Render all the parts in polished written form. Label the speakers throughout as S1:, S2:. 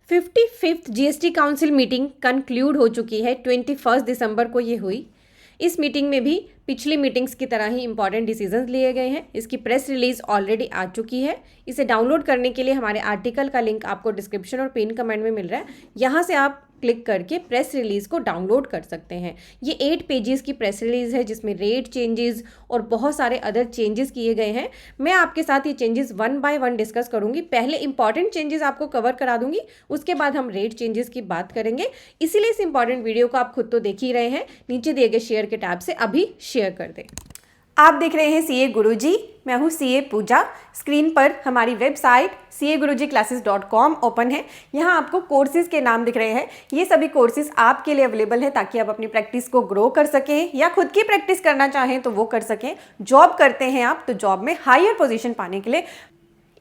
S1: 55th GST council meeting conclude हो चुकी है। 21 दिसंबर को ये हुई। इस मीटिंग में भी पिछली मीटिंग्स की तरह ही इंपॉर्टेंट डिसीजंस लिए गए हैं। इसकी प्रेस रिलीज ऑलरेडी आ चुकी है। इसे डाउनलोड करने के लिए हमारे आर्टिकल का लिंक आपको डिस्क्रिप्शन और पिन कमेंट में मिल रहा है। यहाँ से आप क्लिक करके प्रेस रिलीज को डाउनलोड कर सकते हैं। ये 8 पेजेस की प्रेस रिलीज है जिसमें रेट चेंजेस और बहुत सारे अदर चेंजेस किए गए हैं। मैं आपके साथ ये चेंजेस 1 बाय 1 डिस्कस करूंगी। पहले इंपॉर्टेंट चेंजेस आपको कवर करा दूंगी, उसके बाद हम रेट चेंजेस की बात करेंगे। इसीलिए इस इंपॉर्टेंट वीडियो को आप खुद तो देख ही रहे हैं, नीचे दिए गए शेयर के टैब से अभी शेयर कर दें। आप देख रहे हैं सीए गुरुजी, मैं हूं सीए पूजा। स्क्रीन पर हमारी वेबसाइट CA-Guruji-Classes.com ओपन है। यहां आपको कोर्सेज के नाम दिख रहे हैं। ये सभी कोर्सेज आपके लिए अवेलेबल है ताकि आप अपनी प्रैक्टिस को ग्रो कर सकें या खुद की प्रैक्टिस करना चाहें तो वो कर सकें। जॉब करते हैं आप तो जॉब में हायर पोजीशन पाने के लिए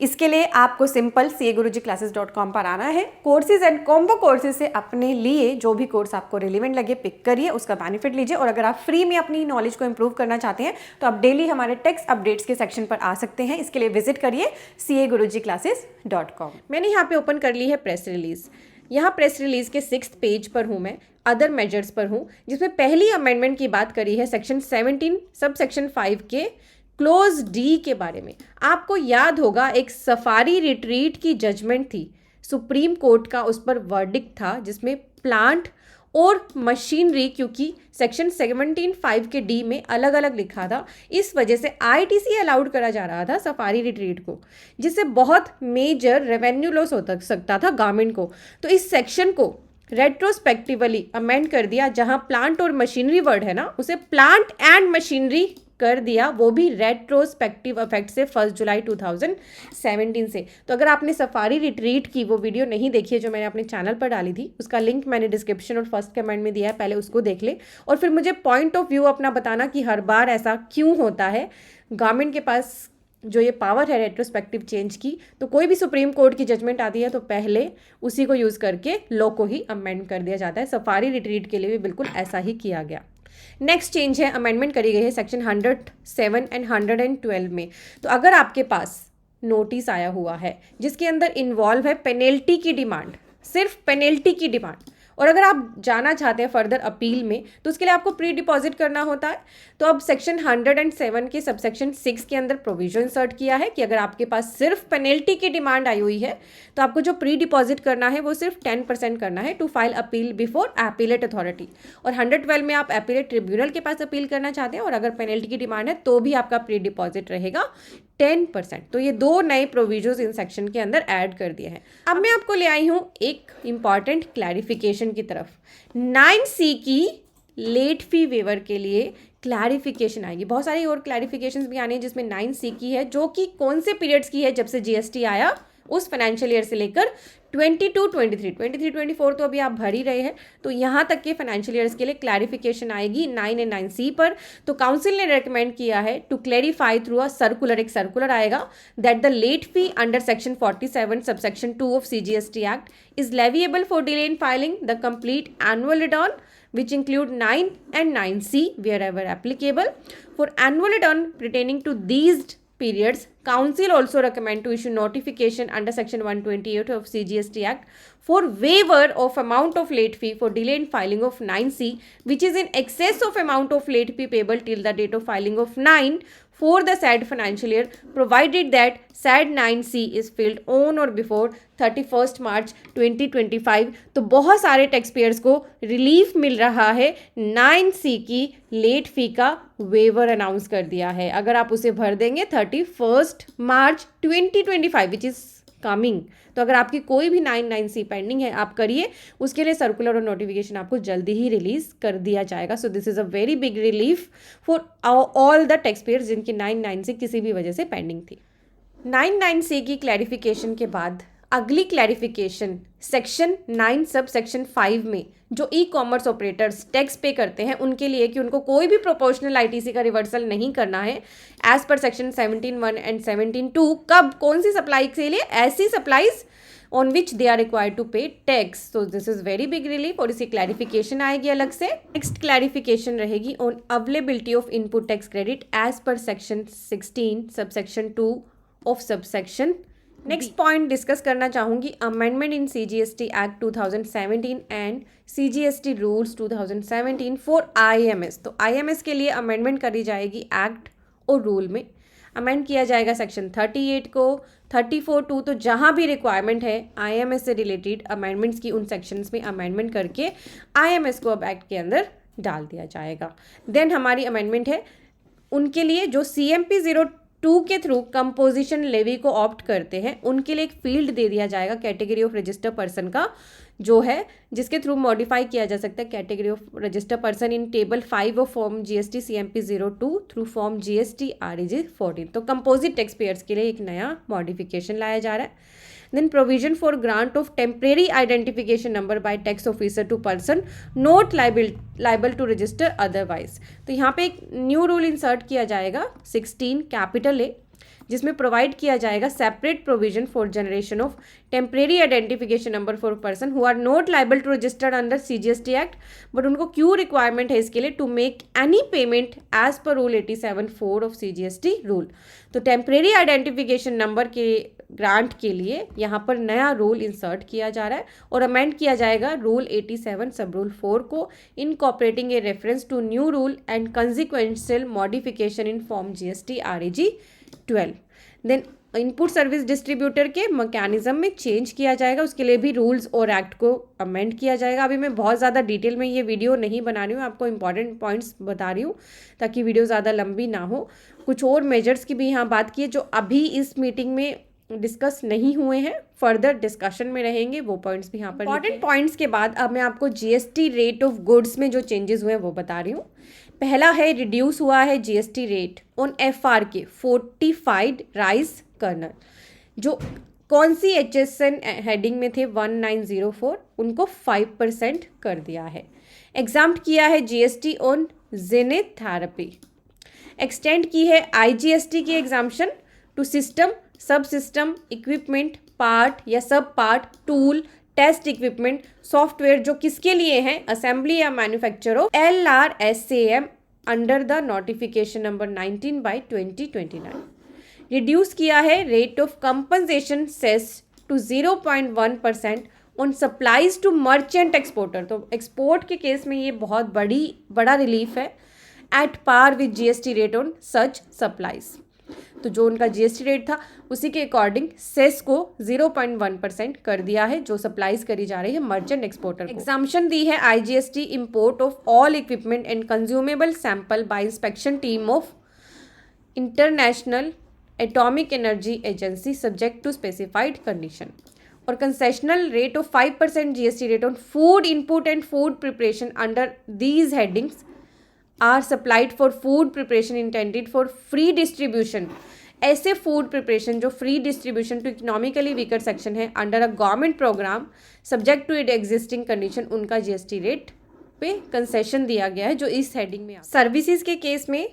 S1: इसके लिए आपको सिंपल CA-Guruji-Classes.com पर आना है। कोर्सेज एंड कॉम्बो कोर्सेज से अपने लिए जो भी कोर्स आपको रिलेवेंट लगे पिक करिए, उसका बेनिफिट लीजिए। और अगर आप फ्री में अपनी नॉलेज को इंप्रूव करना चाहते हैं तो आप डेली हमारे टेक्स्ट अपडेट्स के सेक्शन पर आ सकते हैं। इसके लिए विजिट करिए CA-Guruji-Classes.com। मैंने यहाँ पे ओपन कर ली है प्रेस रिलीज। यहाँ प्रेस रिलीज के 6th पेज पर हूँ मैं, अदर मेजर्स पर हूँ, जिसमें पहली अमेंडमेंट की बात करी है सेक्शन 17 सब सेक्शन 5 के क्लोज डी के बारे में। आपको याद होगा एक सफारी रिट्रीट की जजमेंट थी सुप्रीम कोर्ट का, उस पर वर्डिक्ट था जिसमें प्लांट और मशीनरी, क्योंकि सेक्शन 17(5) के डी में अलग अलग लिखा था, इस वजह से ITC अलाउड करा जा रहा था सफारी रिट्रीट को, जिससे बहुत मेजर रेवेन्यू लॉस हो सकता था गवर्नमेंट को। तो इस सेक्शन को रेट्रोस्पेक्टिवली अमेंड कर दिया, जहां प्लांट और मशीनरी वर्ड है ना, उसे प्लांट एंड मशीनरी कर दिया, वो भी रेट्रोस्पेक्टिव इफेक्ट से 1 जुलाई 2017 से। तो अगर आपने सफारी रिट्रीट की वो वीडियो नहीं देखी है जो मैंने अपने चैनल पर डाली थी, उसका लिंक मैंने डिस्क्रिप्शन और फर्स्ट कमेंट में दिया है, पहले उसको देख ले और फिर मुझे पॉइंट ऑफ व्यू अपना बताना कि हर बार ऐसा क्यों होता है। गवर्नमेंट के पास जो ये पावर है रेट्रोस्पेक्टिव चेंज की, तो कोई भी सुप्रीम कोर्ट की जजमेंट आती है तो पहले उसी को यूज़ करके लॉ को ही अमेंड कर दिया जाता है। सफारी रिट्रीट के लिए भी बिल्कुल ऐसा ही किया गया। नेक्स्ट चेंज है, अमेंडमेंट करी गई है सेक्शन 107 एंड 112 में। तो अगर आपके पास नोटिस आया हुआ है जिसके अंदर इन्वॉल्व है पेनल्टी की डिमांड, सिर्फ पेनल्टी की डिमांड, और अगर आप जाना चाहते हैं फर्दर अपील में तो उसके लिए आपको प्री डिपॉजिट करना होता है। तो अब सेक्शन 107 के सबसेक्शन 6 के अंदर प्रोविजन इंसर्ट किया है कि अगर आपके पास सिर्फ पेनल्टी की डिमांड आई हुई है तो आपको जो प्री डिपॉजिट करना है वो सिर्फ 10% करना है to file appeal before appellate authority. और 112 में आप एपीलेट ट्रिब्यूनल के पास अपील करना चाहते हैं और अगर पेनल्टी की डिमांड है तो भी आपका प्री डिपॉजिट रहेगा 10%। तो ये 2 नए प्रोविजंस इन सेक्शन के अंदर ऐड कर दिए हैं। अब मैं आपको ले आई हूँ एक इंपॉर्टेंट क्लैरिफिकेशन की तरफ। 9C की लेट फी वेवर के लिए क्लैरिफिकेशन आएगी। बहुत सारी और क्लैरिफिकेशंस भी आनी है जिसमें 9C की है, जो कि कौन से पीरियड्स की है जब से जीएसटी आया उस फाइनेंशियल ईयर से लेकर 22-23 तो अभी आप भर ही रहे हैं, तो यहाँ तक के फाइनेंशियल ईयर्स के लिए क्लैरिफिकेशन आएगी 9 एंड 9C पर। तो काउंसिल ने रेकमेंड किया है to clarify through a circular, एक सर्कुलर आएगा, that the late fee under section 47 subsection 2 of CGST act is leviable for delay in filing the complete annual return which include 9 and 9C wherever applicable. For annual return pertaining to these periods, Council also recommend to issue notification under Section 128 of CGST Act for waiver of amount of late fee for delay in filing of 9C, which is in excess of amount of late fee payable till the date of filing of 9 for the said financial year, provided that said 9C is filled on or before 31st March 2025। तो बहुत सारे tax payers को relief मिल रहा है। 9C की late fee का waiver announce कर दिया है अगर आप उसे भर देंगे 31st March 2025 which is coming. तो अगर आपकी कोई भी 9C पेंडिंग है आप करिए, उसके लिए सर्कुलर और नोटिफिकेशन आपको जल्दी ही रिलीज कर दिया जाएगा। सो this is a very big relief for all the tax payers जिनकी 9C किसी भी वजह से पेंडिंग थी। 9C की क्लैरिफिकेशन के बाद अगली क्लैरिफिकेशन सेक्शन 9 सब सेक्शन 5 में जो ई कॉमर्स ऑपरेटर्स टैक्स पे करते हैं उनके लिए कि उनको कोई भी प्रोपोर्शनल ITC का रिवर्सल नहीं करना है एज पर सेक्शन 17(1) एंड 17(2). कब, कौन सी सप्लाई के लिए? ऐसी supplies on which they are required to pay tax. तो this is very big relief और इसी क्लैरिफिकेशन आएगी अलग से। नेक्स्ट क्लैरिफिकेशन रहेगी on availability of input tax credit as per section 16 subsection 2 of subsection next point discuss करना चाहूँगी, amendment in CGST act 2017 and CGST rules 2017 for IMS। तो IMS के लिए अमेंडमेंट करी जाएगी एक्ट और रूल में। अमेंड किया जाएगा सेक्शन 38 को, 34(2), तो जहाँ भी रिक्वायरमेंट है IMS से रिलेटेड अमेंडमेंट्स की उन सेक्शंस में अमेंडमेंट करके IMS को अब एक्ट के अंदर डाल दिया जाएगा। देन हमारी अमेंडमेंट है उनके लिए जो CMP 02 के थ्रू कंपोजिशन लेवी को ऑप्ट करते हैं, उनके लिए एक फील्ड दे दिया जाएगा कैटेगरी ऑफ रजिस्टर पर्सन का, जो है जिसके थ्रू मॉडिफाई किया जा सकता है category of register person in table 5 of form GST CMP 02 through form GST REG 14। तो कंपोजिट टैक्स पेयर्स के लिए एक नया मॉडिफिकेशन लाया जा रहा है। Then provision for grant of temporary identification number by tax officer to person not liable to register otherwise. तो यहाँ पे एक न्यू रूल इंसर्ट किया जाएगा 16 कैपिटल A, जिसमें प्रोवाइड किया जाएगा separate provision for generation of temporary identification number for person who are not liable to registered under CGST act, but उनको क्यों रिक्वायरमेंट है इसके लिए, to make any payment as per rule 87(4) of CGST rule. तो temporary identification number के grant के लिए यहाँ पर नया रूल इंसर्ट किया जा रहा है और अमेंड किया जाएगा रूल 87 सब रूल 4 को, incorporating a reference to new rule and consequential modification in form GST REG 12। Then input service distributor के मैकेनिज्म में चेंज किया जाएगा, उसके लिए भी रूल्स और एक्ट को अमेंड किया जाएगा। अभी मैं बहुत ज़्यादा डिटेल में ये वीडियो नहीं बना रही हूँ, आपको इंपॉर्टेंट पॉइंट्स बता रही हूँ ताकि वीडियो ज़्यादा लंबी ना हो। कुछ और मेजर्स की भी यहाँ बात की है जो अभी इस मीटिंग में डिस्कस नहीं हुए हैं, फर्दर डिस्कशन में रहेंगे, वो पॉइंट्स भी यहाँ पर। इंपॉर्टेंट पॉइंट्स के बाद अब मैं आपको GST रेट ऑफ गुड्स में जो चेंजेस हुए हैं वो बता रही हूँ। पहला है रिड्यूस हुआ है GST rate on FRK fortified rice kernel, जो कौन सी HSN हेडिंग में थे 1904, उनको 5% कर दिया है। एग्जाम्प्ट किया है GST on gene therapy. Extend की है IGST की exemption to system, sub system, equipment, part या sub part, tool, test equipment, software, जो किसके लिए हैं, असेंबली या manufacture of LRSAM under the notification number 19/2029। Reduce किया है rate of compensation cess to 0.1% on supplies to merchant exporter. तो export के केस में ये बहुत बड़ा रिलीफ है, at par with GST rate on such supplies. तो जो उनका GST रेट था उसी के अकॉर्डिंग सेस को 0.1% कर दिया है, जो सप्लाईज करी जा रही है मर्चेंट एक्सपोर्टर को। एग्जाम्पशन दी है IGST import of all equipment and consumable sample by inspection team of international atomic energy agency subject to specified condition. और concessional rate of 5% GST rate on food input and food preparation under these headings are supplied for food preparation intended for free distribution. ऐसे food preparation जो free distribution to economically weaker section है under a government programme subject to it existing condition, उनका GST rate पे concession दिया गया है, जो इस हेडिंग में। सर्विसेज के केस में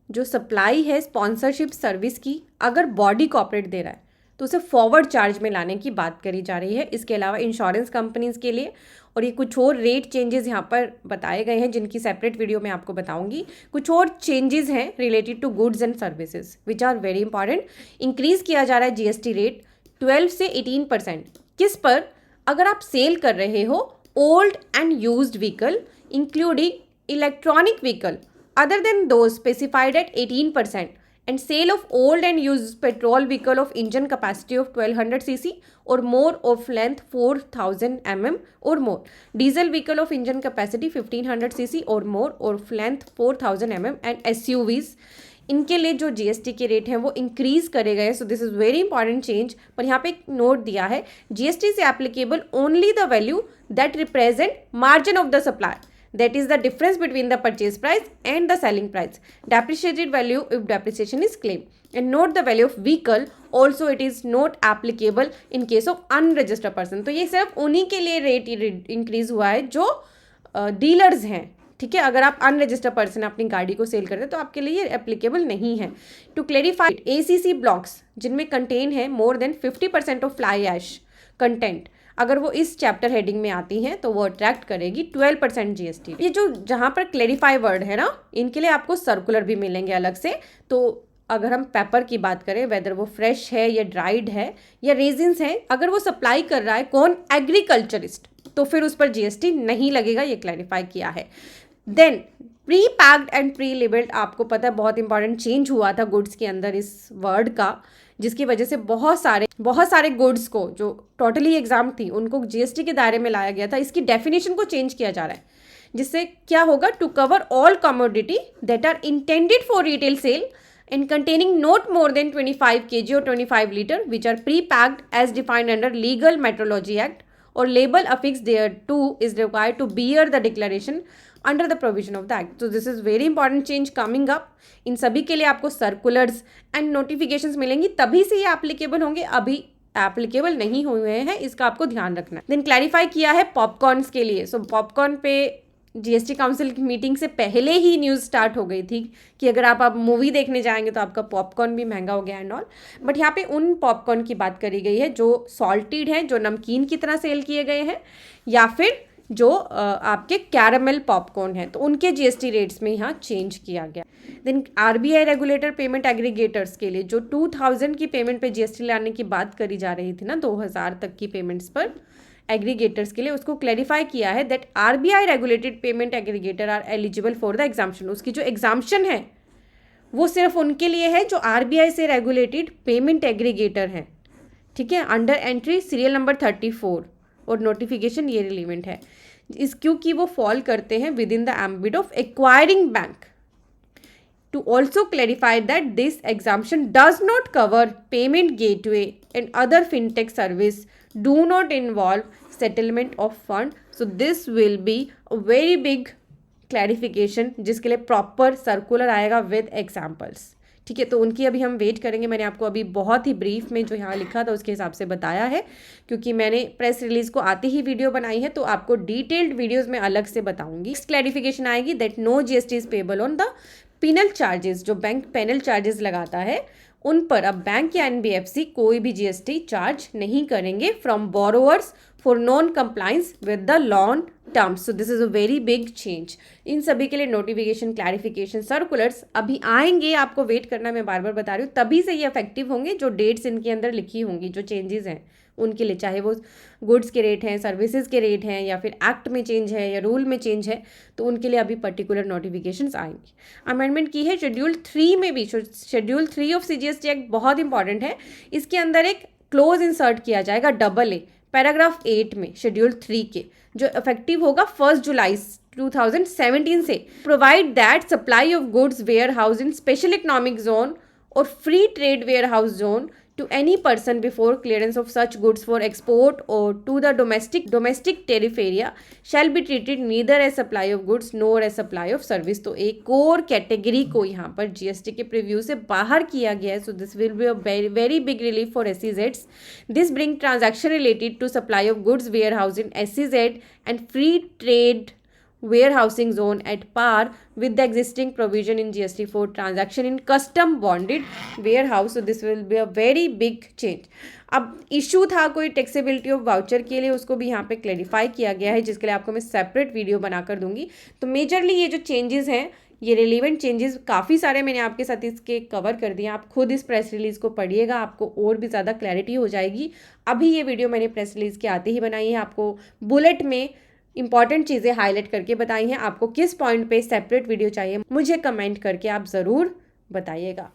S1: जो सप्लाई है स्पॉन्सरशिप सर्विस की, अगर बॉडी कॉर्पोरेट दे रहा है तो उसे फॉरवर्ड चार्ज में लाने की बात करी जा रही है। इसके अलावा इंश्योरेंस कंपनीज के लिए, और ये कुछ और रेट चेंजेस यहाँ पर बताए गए हैं जिनकी सेपरेट वीडियो में आपको बताऊंगी। कुछ और चेंजेस हैं related to goods and services which are very important. Increase किया जा रहा है GST रेट 12 से 18%। किस पर? अगर आप सेल कर रहे हो old and used vehicle including electronic vehicle other than those specified at 18%, and sale of old and used petrol vehicle of engine capacity of 1200 cc or more of length 4000 mm or more, diesel vehicle of engine capacity 1500 cc or more or of length 4000 mm and SUVs, इनके लिए जो GST के rate हैं वो increase करे गए। सो this is very important change. पर यहाँ पे एक नोट दिया है, GST से applicable only the value that represent margin of the supply, that is the difference between the purchase price and the selling price, depreciated value if depreciation is claimed, and note the value of vehicle also it is not applicable in case of unregistered person। तो ये सिर्फ उन्हीं के लिए rate increase हुआ है जो dealers हैं, ठीक है। अगर आप अनरजिस्टर्ड पर्सन अपनी गाड़ी को सेल करते हैं तो आपके लिए ये एप्लीकेबल नहीं है। टू क्लेरिफाई, ACC ब्लॉक्स जिनमें कंटेन है more than 50% of fly ash content, अगर वो इस चैप्टर हेडिंग में आती हैं तो वो अट्रैक्ट करेगी 12% GST। ये जो जहाँ पर क्लेरिफाई वर्ड है ना, इनके लिए आपको सर्कुलर भी मिलेंगे अलग से। तो अगर हम पेपर की बात करें, वेदर वो फ्रेश है या ड्राइड है या रेजिन्स है, अगर वो सप्लाई कर रहा है कौन, एग्रीकल्चरिस्ट, तो फिर उस पर जीएसटी नहीं लगेगा, ये क्लैरिफाई किया है। Then pre packed and pre labelled, आपको पता है बहुत इंपॉर्टेंट चेंज हुआ था गुड्स के अंदर इस वर्ड का, जिसकी वजह से बहुत सारे गुड्स को जो टोटली एग्जाम थी उनको जीएसटी के दायरे में लाया गया था। इसकी डेफिनेशन को चेंज किया जा रहा है, जिससे क्या होगा, to cover all commodity that are intended for retail sale and containing not more than 25 kg or 25 liter which are pre-packed as defined under Legal Metrology Act or label affixed thereto is required to bear the declaration under the provision of the act. So this is very important change coming up. इन सभी के लिए आपको circulars and notifications मिलेंगी, तभी से ये applicable होंगे, अभी एप्लीकेबल नहीं हुए हैं, इसका आपको ध्यान रखना है। देन क्लैरिफाई किया है पॉपकॉर्न्स के लिए। सो पॉपकॉर्न पे जीएसटी काउंसिल की मीटिंग से पहले ही न्यूज़ स्टार्ट हो गई थी कि अगर आप मूवी देखने जाएंगे तो आपका पॉपकॉर्न भी महंगा हो गया एंड ऑल, बट यहाँ पे उन पॉपकॉर्न की बात करी गई है जो सॉल्टेड हैं, जो नमकीन की तरह सेल किए गए हैं, या फिर जो आपके कैरामेल पॉपकॉर्न हैं, तो उनके जीएसटी रेट्स में यहाँ चेंज किया गया। Then RBI regulator payment aggregators के लिए जो 2000 की पेमेंट पे जीएसटी लाने की बात करी जा रही थी ना, 2000 तक की पेमेंट्स पर एग्रीगेटर्स के लिए, उसको क्लैरिफाई किया है that RBI regulated payment aggregator are eligible for the exemption. उसकी जो एग्जाम्पशन है वो सिर्फ उनके लिए है जो आरबीआई से रेगुलेटेड पेमेंट एग्रीगेटर हैं, ठीक है, अंडर एंट्री सीरियल नंबर 34, और नोटिफिकेशन ये रिलीवेंट है क्योंकि वो फॉल करते हैं with in the ambit of acquiring bank. To also clarify that this exemption does not cover payment gateway and other fintech service do not involve settlement of fund. So this will be a very big clarification जिसके लिए proper circular आएगा with examples, ठीक है। तो उनकी अभी हम wait करेंगे। मैंने आपको अभी बहुत ही ब्रीफ में जो यहाँ लिखा था उसके हिसाब से बताया है, क्योंकि मैंने प्रेस रिलीज को आते ही वीडियो बनाई है, तो आपको डिटेल्ड वीडियोस में अलग से बताऊंगी। नेक्स्ट क्लैरिफिकेशन आएगी that no GST is payable on the penal charges. जो बैंक पेनल चार्जेस लगाता है उन पर अब बैंक या एनबीएफसी कोई भी जीएसटी चार्ज नहीं करेंगे from borrowers for non compliance with the loan terms. So this is a very big change. इन सभी के लिए नोटिफिकेशन, क्लैरिफिकेशन, सर्कुलर्स अभी आएंगे, आपको वेट करना, मैं बार बार बता रही हूँ, तभी से ये इफेक्टिव होंगे जो डेट्स इनके अंदर लिखी होंगी, जो चेंजेस हैं उनके लिए, चाहे वो गुड्स के रेट हैं, सर्विसेज के रेट हैं, या फिर एक्ट में चेंज है या रूल में चेंज है, तो उनके लिए अभी पर्टिकुलर नोटिफिकेशंस आएंगी। अमेंडमेंट की है शेड्यूल 3 में भी। शेड्यूल 3 ऑफ सीजीएसटी एक्ट बहुत इंपॉर्टेंट है। इसके अंदर एक क्लोज इंसर्ट किया जाएगा, AA, पैराग्राफ 8 में शेड्यूल 3 के, जो इफेक्टिव होगा 1 जुलाई 2017 से। Provide that supply of goods warehouse in special economic zone और free trade warehouse zone to any person before clearance of such goods for export or to the domestic tariff area shall be treated neither as supply of goods nor as supply of service। तो एक और category को यहाँ पर GST के preview से बाहर किया गया है। So this will be a very big relief for SEZs। This bring transaction related to supply of goods warehouse in SEZ and free trade warehousing zone at par with the existing provision in GST for transaction in custom bonded warehouse। So this will be a very big change। अब issue था कोई taxability of voucher के लिए, उसको भी यहाँ पे clarify किया गया है, जिसके लिए आपको मैं सेपरेट वीडियो बनाकर दूंगी। तो मेजरली ये जो चेंजेस हैं, ये रिलेवेंट चेंजेस काफ़ी सारे मैंने आपके साथ इसके कवर कर दिए। आप खुद इस प्रेस रिलीज़ को पढ़िएगा, आपको और भी ज़्यादा क्लैरिटी हो जाएगी। अभी ये वीडियो मैंने प्रेस रिलीज़ के आते ही बनाई है, आपको बुलेट में इंपॉर्टेंट चीज़ें हाईलाइट करके बताई हैं। आपको किस पॉइंट पे सेपरेट वीडियो चाहिए मुझे कमेंट करके आप ज़रूर बताइएगा।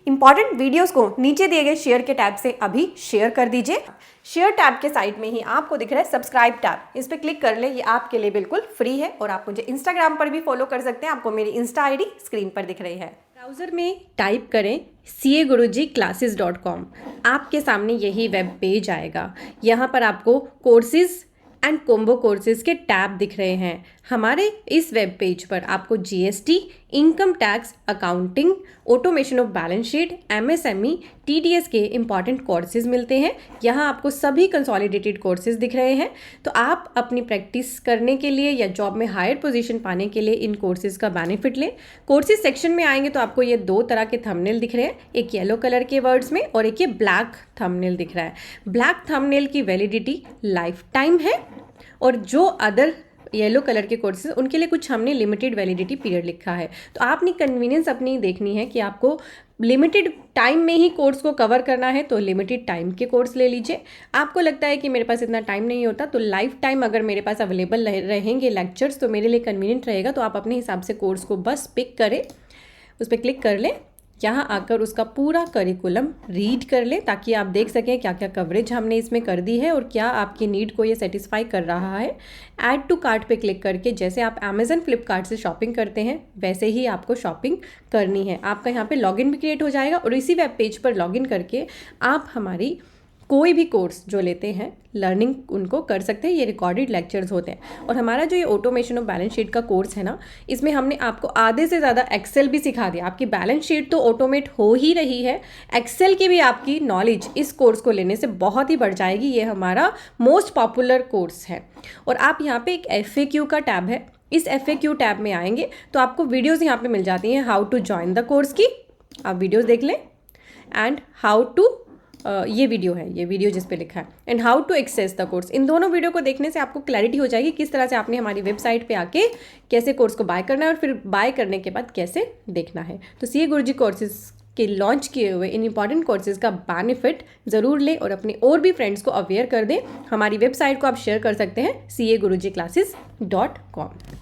S1: इंपॉर्टेंट वीडियोस को नीचे दिए गए शेयर के टैब से अभी शेयर कर दीजिए। शेयर टैब के साइड में ही आपको दिख रहा है सब्सक्राइब टैब, इस पर क्लिक कर ले, ये आपके लिए बिल्कुल फ्री है। और आप मुझे इंस्टाग्राम पर भी फॉलो कर सकते हैं, आपको मेरी इंस्टा ID स्क्रीन पर दिख रही है। ब्राउज़र में टाइप करें CAGurujiClasses.com, आपके सामने यही वेब पेज आएगा। यहाँ पर आपको कोर्सेज एंड कॉम्बो कोर्सेज के टैब दिख रहे हैं। हमारे इस वेब पेज पर आपको GST, income tax, accounting, automation of balance sheet, MSME, TDS के इंपॉर्टेंट कोर्सेज मिलते हैं। यहाँ आपको सभी कंसोलिडेटेड कोर्सेज दिख रहे हैं। तो आप अपनी प्रैक्टिस करने के लिए या जॉब में हायर पोजीशन पाने के लिए इन कोर्सेज का बेनिफिट लें। कोर्सेज सेक्शन में आएंगे तो आपको ये 2 तरह के थंबनेल दिख रहे हैं, एक येलो कलर के वर्ड्स में और एक ये ब्लैक थंबनेल दिख रहा है। ब्लैक थंबनेल की वैलिडिटी लाइफ टाइम है, और जो अदर येलो कलर के कोर्सेज उनके लिए कुछ हमने लिमिटेड वैलिडिटी पीरियड लिखा है। तो आपने कन्वीनियंस अपनी देखनी है कि आपको लिमिटेड टाइम में ही कोर्स को कवर करना है तो लिमिटेड टाइम के कोर्स ले लीजिए। आपको लगता है कि मेरे पास इतना टाइम नहीं होता तो लाइफ टाइम अगर मेरे पास अवेलेबल रहेंगे लेक्चर्स तो मेरे लिए कन्वीनियंट रहेगा, तो आप अपने हिसाब से कोर्स को बस पिक करें, उस पर क्लिक कर लें, यहाँ आकर उसका पूरा करिकुलम रीड कर लें ताकि आप देख सकें क्या क्या कवरेज हमने इसमें कर दी है और क्या आपकी नीड को ये सेटिस्फाई कर रहा है। ऐड टू कार्ट पे क्लिक करके जैसे आप अमेजन फ्लिपकार्ट से शॉपिंग करते हैं वैसे ही आपको शॉपिंग करनी है। आपका यहाँ पे लॉगिन भी क्रिएट हो जाएगा और इसी वेब पेज पर लॉगिन करके आप हमारी कोई भी कोर्स जो लेते हैं लर्निंग उनको कर सकते हैं। ये रिकॉर्डेड लेक्चर्स होते हैं। और हमारा जो ये ऑटोमेशन ऑफ बैलेंस शीट का कोर्स है ना, इसमें हमने आपको आधे से ज़्यादा एक्सेल भी सिखा दिया। आपकी बैलेंस शीट तो ऑटोमेट हो ही रही है, एक्सेल की भी आपकी नॉलेज इस कोर्स को लेने से बहुत ही बढ़ जाएगी। ये हमारा मोस्ट पॉपुलर कोर्स है। और आप यहाँ पे एक FAQ का टैब है, इस FAQ टैब में आएंगे तो आपको वीडियोज़ यहाँ पर मिल जाती हैं how to join the course की, आप वीडियोज़ देख लें, एंड हाउ टू ये वीडियो है, ये वीडियो जिस पे लिखा है, and how to access the course. इन दोनों वीडियो को देखने से आपको क्लैरिटी हो जाएगी किस तरह से आपने हमारी वेबसाइट पे आके कैसे कोर्स को बाय करना है और फिर बाय करने के बाद कैसे देखना है। तो CA गुरुजी कोर्सेज के लॉन्च किए हुए इन इंपॉर्टेंट कोर्सेज का बेनिफिट ज़रूर लें और अपने और भी फ्रेंड्स को अवेयर कर दें। हमारी वेबसाइट को आप शेयर कर सकते हैं CAgurujiclasses.com।